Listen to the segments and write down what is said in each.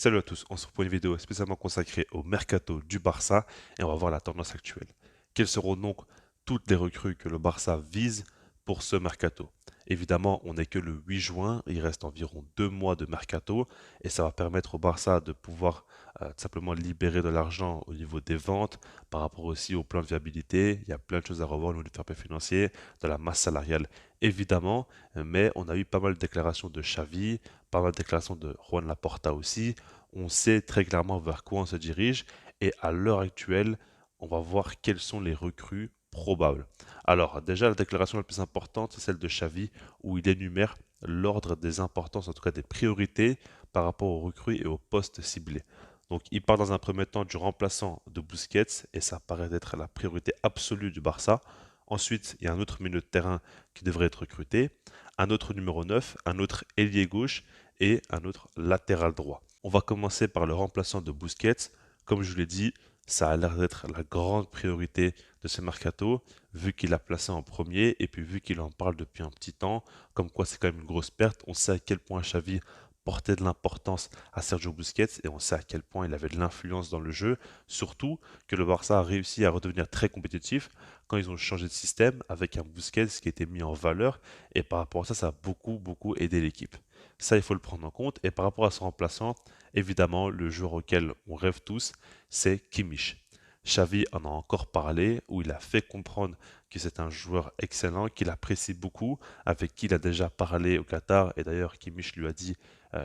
Salut à tous, on se retrouve pour une vidéo spécialement consacrée au mercato du Barça et on va voir la tendance actuelle. Quelles seront donc toutes les recrues que le Barça vise pour ce mercato? Évidemment, on n'est que le 8 juin, il reste environ 2 mois de mercato et ça va permettre au Barça de pouvoir tout simplement libérer de l'argent au niveau des ventes, par rapport aussi au plan de viabilité. Il y a plein de choses à revoir au niveau du fair play financier, de la masse salariale évidemment, mais on a eu pas mal de déclarations de Xavi, pas mal de déclarations de Juan Laporta aussi. On sait très clairement vers quoi on se dirige et à l'heure actuelle, on va voir quelles sont les recrues probables. Alors, déjà, la déclaration la plus importante, c'est celle de Xavi, où il énumère l'ordre des importances, en tout cas des priorités par rapport aux recrues et aux postes ciblés. Donc, il part dans un premier temps du remplaçant de Busquets, et ça paraît être la priorité absolue du Barça. Ensuite, il y a un autre milieu de terrain qui devrait être recruté, un autre numéro 9, un autre ailier gauche et un autre latéral droit. On va commencer par le remplaçant de Busquets. Comme je vous l'ai dit, ça a l'air d'être la grande priorité de ce mercato, vu qu'il l'a placé en premier et puis vu qu'il en parle depuis un petit temps, comme quoi c'est quand même une grosse perte. On sait à quel point Xavi portait de l'importance à Sergio Busquets et on sait à quel point il avait de l'influence dans le jeu, surtout que le Barça a réussi à redevenir très compétitif quand ils ont changé de système avec un Busquets qui a été mis en valeur et par rapport à ça, ça a beaucoup aidé l'équipe. Ça, il faut le prendre en compte. Et par rapport à son remplaçant, évidemment, le joueur auquel on rêve tous, c'est Kimmich. Xavi en a encore parlé, où il a fait comprendre que c'est un joueur excellent, qu'il apprécie beaucoup, avec qui il a déjà parlé au Qatar. Et d'ailleurs, Kimmich lui a dit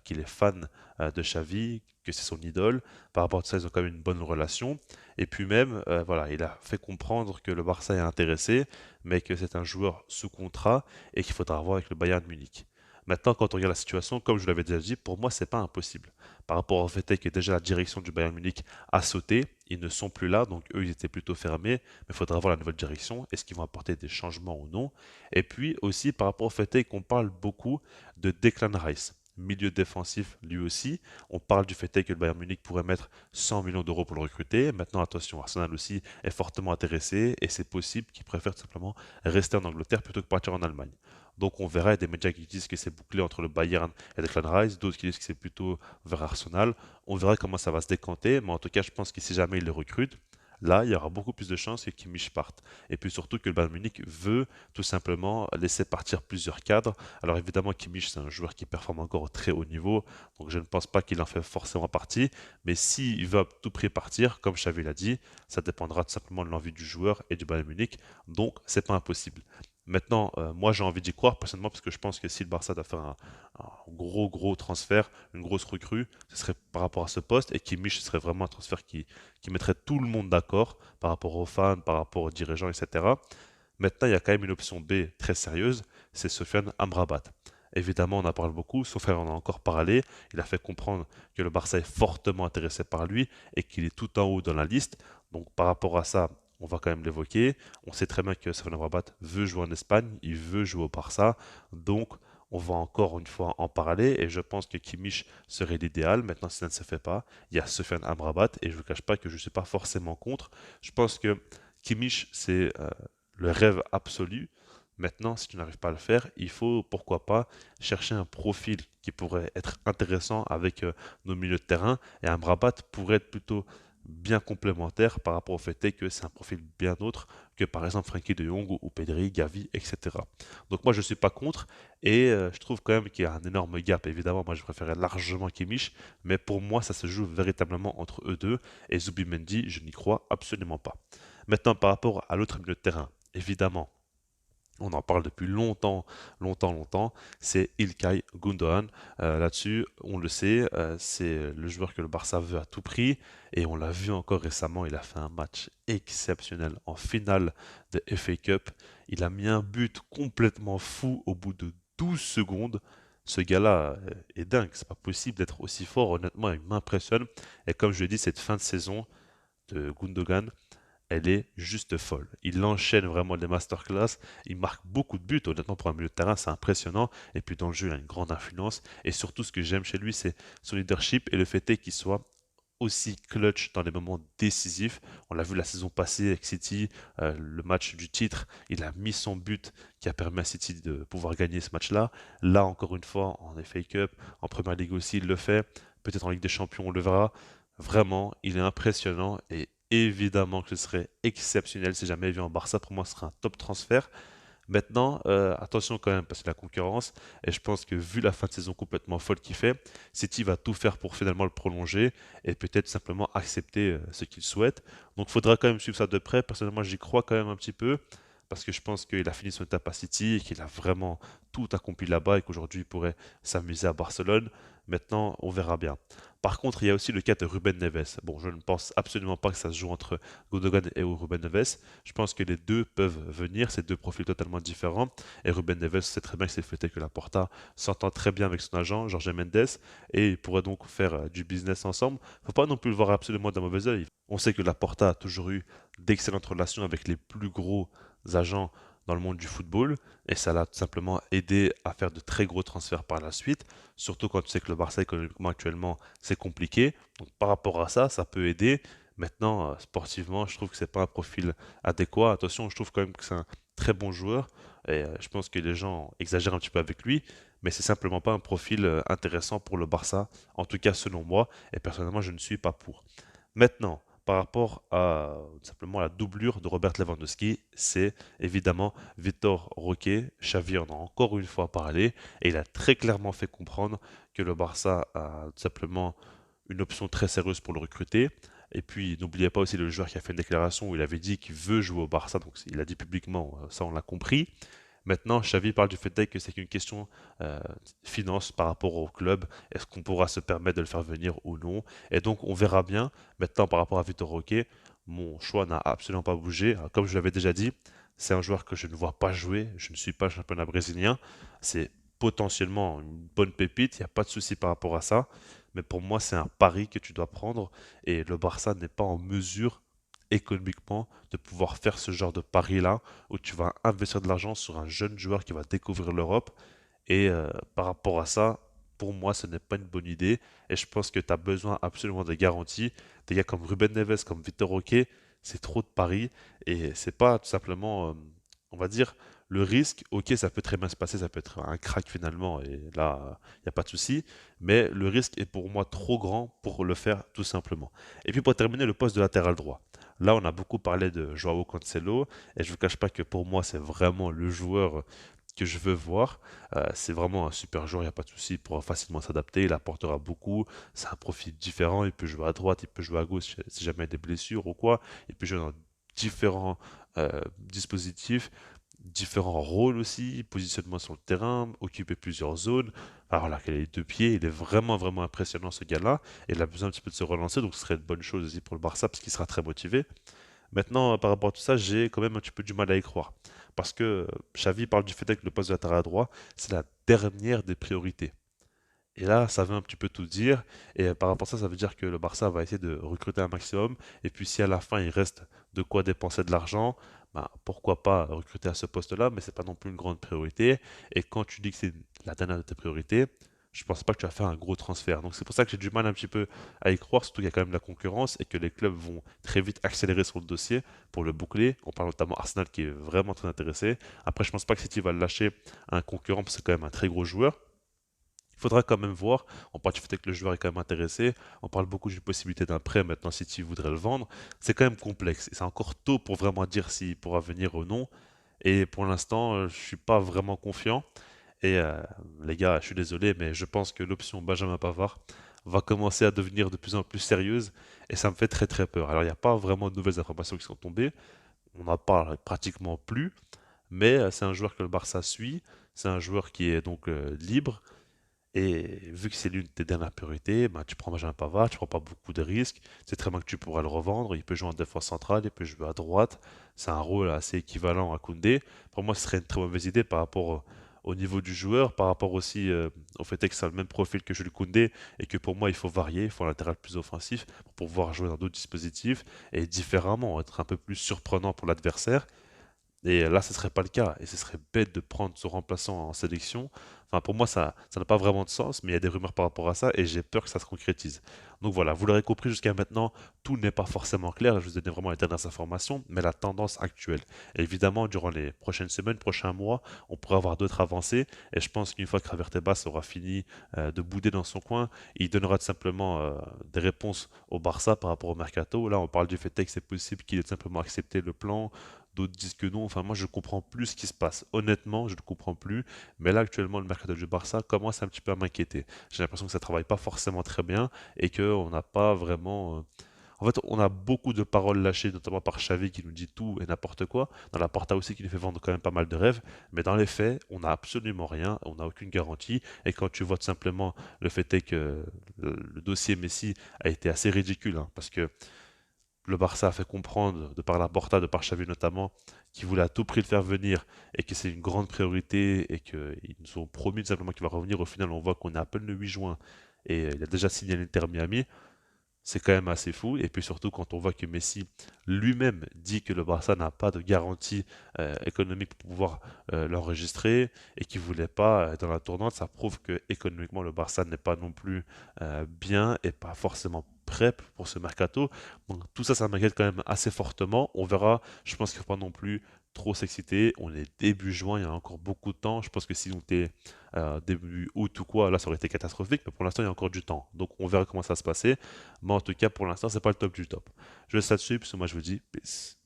qu'il est fan de Xavi, que c'est son idole. Par rapport à ça, ils ont quand même une bonne relation. Et puis même, voilà, il a fait comprendre que le Barça est intéressé, mais que c'est un joueur sous contrat et qu'il faudra voir avec le Bayern Munich. Maintenant, quand on regarde la situation, comme je l'avais déjà dit, pour moi, c'est pas impossible. Par rapport au fait que déjà la direction du Bayern Munich a sauté, ils ne sont plus là, donc eux, ils étaient plutôt fermés, mais il faudra voir la nouvelle direction, est-ce qu'ils vont apporter des changements ou non. Et puis aussi par rapport au fait qu'on parle beaucoup de Declan Rice. Milieu défensif, lui aussi. On parle du fait que le Bayern Munich pourrait mettre 100 millions d'euros pour le recruter. Maintenant, attention, Arsenal aussi est fortement intéressé et c'est possible qu'il préfère tout simplement rester en Angleterre plutôt que partir en Allemagne. Donc on verra, il y a des médias qui disent que c'est bouclé entre le Bayern et Declan Rice, d'autres qui disent que c'est plutôt vers Arsenal. On verra comment ça va se décanter, mais en tout cas, je pense que si jamais il le recrute, là, il y aura beaucoup plus de chances que Kimmich parte. Et puis surtout que le Bayern Munich veut tout simplement laisser partir plusieurs cadres. Alors évidemment, Kimmich, c'est un joueur qui performe encore au très haut niveau, donc je ne pense pas qu'il en fait forcément partie. Mais s'il veut à tout prix partir, comme Xavi l'a dit, ça dépendra tout simplement de l'envie du joueur et du Bayern Munich, donc c'est pas impossible. Maintenant, moi j'ai envie d'y croire personnellement parce que je pense que si le Barça doit faire un gros transfert, une grosse recrue, ce serait par rapport à ce poste et Kimmich ce serait vraiment un transfert qui mettrait tout le monde d'accord par rapport aux fans, par rapport aux dirigeants, etc. Maintenant, il y a quand même une option B très sérieuse, c'est Sofiane Amrabat. Évidemment, on en parle beaucoup, son frère en a encore parlé, il a fait comprendre que le Barça est fortement intéressé par lui et qu'il est tout en haut dans la liste. Donc par rapport à ça, on va quand même l'évoquer. On sait très bien que Sofiane Amrabat veut jouer en Espagne, il veut jouer au Barça, donc on va encore une fois en parler et je pense que Kimmich serait l'idéal. Maintenant, si ça ne se fait pas, il y a Sofiane Amrabat et je ne vous cache pas que je ne suis pas forcément contre. Je pense que Kimmich, c'est le rêve absolu. Maintenant, si tu n'arrives pas à le faire, il faut, pourquoi pas, chercher un profil qui pourrait être intéressant avec nos milieux de terrain. Et un Amrabat pourrait être plutôt bien complémentaire par rapport au fait que c'est un profil bien autre que par exemple Frenkie de Jong ou Pedri, Gavi, etc. Donc moi je ne suis pas contre et je trouve quand même qu'il y a un énorme gap. Évidemment, moi je préférais largement Kimmich, mais pour moi ça se joue véritablement entre eux deux et Zubimendi, je n'y crois absolument pas. Maintenant, par rapport à l'autre milieu de terrain, évidemment, on en parle depuis longtemps, c'est İlkay Gundogan. Là-dessus, on le sait, c'est le joueur que le Barça veut à tout prix, et on l'a vu encore récemment, il a fait un match exceptionnel en finale de FA Cup. Il a mis un but complètement fou au bout de 12 secondes. Ce gars-là est dingue, c'est pas possible d'être aussi fort, honnêtement, il m'impressionne. Et comme je l'ai dit, cette fin de saison de Gundogan, elle est juste folle. Il enchaîne vraiment les masterclass, il marque beaucoup de buts, honnêtement pour un milieu de terrain c'est impressionnant, et puis dans le jeu il a une grande influence, et surtout ce que j'aime chez lui c'est son leadership et le fait est qu'il soit aussi clutch dans les moments décisifs. On l'a vu la saison passée avec City, le match du titre, il a mis son but qui a permis à City de pouvoir gagner ce match-là. Là encore une fois en FA Cup, en Première Ligue aussi il le fait. peut-être en Ligue des Champions, on le verra. Vraiment, il est impressionnant et évidemment que ce serait exceptionnel si jamais il vient en Barça. Pour moi, ce serait un top transfert. Maintenant, attention quand même, parce que la concurrence, et je pense que vu la fin de saison complètement folle qu'il fait, City va tout faire pour finalement le prolonger et peut-être simplement accepter ce qu'il souhaite. Donc il faudra quand même suivre ça de près. Personnellement, j'y crois quand même un petit peu, parce que je pense qu'il a fini son étape à City et qu'il a vraiment tout accompli là-bas et qu'aujourd'hui il pourrait s'amuser à Barcelone. Maintenant, on verra bien. Par contre, il y a aussi le cas de Ruben Neves. Bon, je ne pense absolument pas que ça se joue entre Gundogan et Ruben Neves. Je pense que les deux peuvent venir, c'est deux profils totalement différents. Et Ruben Neves sait très bien que c'est fait que Laporta s'entend très bien avec son agent, Jorge Mendes, et ils pourraient donc faire du business ensemble. Faut pas non plus le voir absolument d'un mauvais œil. On sait que Laporta a toujours eu d'excellentes relations avec les plus gros agents dans le monde du football, et ça l'a tout simplement aidé à faire de très gros transferts par la suite, surtout quand tu sais que le Barça économiquement actuellement c'est compliqué. Donc par rapport à ça, ça peut aider. Maintenant, sportivement, je trouve que c'est pas un profil adéquat. Attention, je trouve quand même que c'est un très bon joueur et je pense que les gens exagèrent un petit peu avec lui, mais c'est simplement pas un profil intéressant pour le Barça, en tout cas selon moi, et personnellement, je ne suis pas pour. Maintenant, par rapport à simplement la doublure de Robert Lewandowski, c'est évidemment Vitor Roque. Xavi en a encore une fois parlé et il a très clairement fait comprendre que le Barça a tout simplement une option très sérieuse pour le recruter. Et puis, n'oubliez pas aussi le joueur qui a fait une déclaration où il avait dit qu'il veut jouer au Barça, donc il a dit publiquement, ça on l'a compris. Maintenant, Xavi parle du fait que c'est qu'une question euh, finance par rapport au club. Est-ce qu'on pourra se permettre de le faire venir ou non? Et donc, on verra bien. Maintenant, par rapport à Vitor Roque, mon choix n'a absolument pas bougé. Comme je l'avais déjà dit, c'est un joueur que je ne vois pas jouer. Je ne suis pas championnat brésilien. C'est potentiellement une bonne pépite. Il n'y a pas de souci par rapport à ça. Mais pour moi, c'est un pari que tu dois prendre. Et le Barça n'est pas en mesure économiquement de pouvoir faire ce genre de pari-là où tu vas investir de l'argent sur un jeune joueur qui va découvrir l'Europe. Et par rapport à ça, pour moi, ce n'est pas une bonne idée. Et je pense que tu as besoin absolument de garanties. Des gars comme Ruben Neves, comme Vitor Roque, c'est trop de paris. Et c'est pas tout simplement, on va dire, le risque. Ok, ça peut très bien se passer, ça peut être un crack finalement. Et là, il n'y a pas de souci. Mais le risque est pour moi trop grand pour le faire tout simplement. Et puis pour terminer, le poste de latéral droit. Là, on a beaucoup parlé de Joao Cancelo. Et je ne vous cache pas que pour moi, c'est vraiment le joueur que je veux voir. C'est vraiment un super joueur, il n'y a pas de souci, il pourra facilement s'adapter, il apportera beaucoup. C'est un profil différent, il peut jouer à droite, il peut jouer à gauche si jamais il y a des blessures ou quoi. Il peut jouer dans différents dispositifs, différents rôles aussi, positionnement sur le terrain, occuper plusieurs zones. Alors là, qu'il a les deux pieds, il est vraiment, vraiment impressionnant ce gars-là. Et il a besoin un petit peu de se relancer, donc ce serait une bonne chose aussi pour le Barça parce qu'il sera très motivé. Maintenant, par rapport à tout ça, j'ai quand même un petit peu du mal à y croire. Parce que Xavi parle du fait que le poste de latéral droit, c'est la dernière des priorités. Et là, ça veut un petit peu tout dire. Et par rapport à ça, ça veut dire que le Barça va essayer de recruter un maximum. Et puis si à la fin, il reste de quoi dépenser de l'argent, bah, pourquoi pas recruter à ce poste-là, mais c'est pas non plus une grande priorité. Et quand tu dis que c'est la dernière de tes priorités, je pense pas que tu vas faire un gros transfert. Donc c'est pour ça que j'ai du mal un petit peu à y croire, surtout qu'il y a quand même de la concurrence et que les clubs vont très vite accélérer sur le dossier pour le boucler. On parle notamment Arsenal qui est vraiment très intéressé. Après, je pense pas que City va le lâcher à un concurrent parce que c'est quand même un très gros joueur. Il faudra quand même voir. On parle du fait que le joueur est quand même intéressé. On parle beaucoup d'une possibilité d'un prêt maintenant si tu voudrais le vendre. C'est quand même complexe. Et c'est encore tôt pour vraiment dire s'il pourra venir ou non. Et pour l'instant, je suis pas vraiment confiant. Et les gars, je suis désolé, mais je pense que l'option Benjamin Pavard va commencer à devenir de plus en plus sérieuse. Et ça me fait très très peur. Alors, il n'y a pas vraiment de nouvelles informations qui sont tombées. On n'en parle pratiquement plus. Mais c'est un joueur que le Barça suit. C'est un joueur qui est donc libre. Et vu que c'est l'une de tes dernières priorités, ben, tu prends Benjamin Pavard, tu prends pas beaucoup de risques. C'est très bien que tu pourras le revendre. Il peut jouer en défense centrale, il peut jouer à droite. C'est un rôle assez équivalent à Koundé. Pour moi, ce serait une très mauvaise idée par rapport au niveau du joueur, par rapport aussi au fait que c'est le même profil que Jules Koundé et que pour moi, il faut varier, il faut un latéral plus offensif pour pouvoir jouer dans d'autres dispositifs et différemment, être un peu plus surprenant pour l'adversaire. Et là, ce serait pas le cas. Et ce serait bête de prendre ce remplaçant en sélection. Enfin, pour moi, ça n'a pas vraiment de sens, mais il y a des rumeurs par rapport à ça et j'ai peur que ça se concrétise. Donc voilà, vous l'aurez compris jusqu'à maintenant, tout n'est pas forcément clair. Je vous ai donné vraiment les dernières informations, mais la tendance actuelle. Et évidemment, durant les prochaines semaines, prochains mois, on pourra avoir d'autres avancées. Et je pense qu'une fois que Javier Tebas aura fini de bouder dans son coin, il donnera tout simplement des réponses au Barça par rapport au mercato. Là, on parle du fait que c'est possible qu'il ait tout simplement accepté le plan. D'autres disent que non. Enfin, moi, je ne comprends plus ce qui se passe. Honnêtement, je ne comprends plus. Mais là, actuellement, le mercato du Barça commence un petit peu à m'inquiéter. J'ai l'impression que ça travaille pas forcément très bien et qu'on n'a pas vraiment. En fait, on a beaucoup de paroles lâchées, notamment par Xavi qui nous dit tout et n'importe quoi. Dans la Porta aussi qui nous fait vendre quand même pas mal de rêves. Mais dans les faits, on n'a absolument rien. On n'a aucune garantie. Et quand tu vois tout simplement le fait est que le dossier Messi a été assez ridicule, hein, parce que le Barça a fait comprendre, de par la Porta, de par Xavi notamment, qu'il voulait à tout prix le faire venir et que c'est une grande priorité et qu'ils nous ont promis tout simplement qu'il va revenir. Au final, on voit qu'on est à peine le 8 juin et il a déjà signé à l'Inter Miami. C'est quand même assez fou. Et puis surtout, quand on voit que Messi lui-même dit que le Barça n'a pas de garantie économique pour pouvoir l'enregistrer et qu'il ne voulait pas être dans la tournante, ça prouve que économiquement le Barça n'est pas non plus bien et pas forcément prêt pour ce mercato. Donc tout ça, ça m'inquiète quand même assez fortement. On verra. Je pense qu'il ne faut pas non plus trop s'exciter. On est début juin, il y a encore beaucoup de temps. Je pense que si on était début août ou quoi, là ça aurait été catastrophique. Mais pour l'instant, il y a encore du temps. Donc on verra comment ça se passer. Mais en tout cas, pour l'instant, c'est pas le top du top. Je laisse là-dessus, parce que moi je vous dis peace.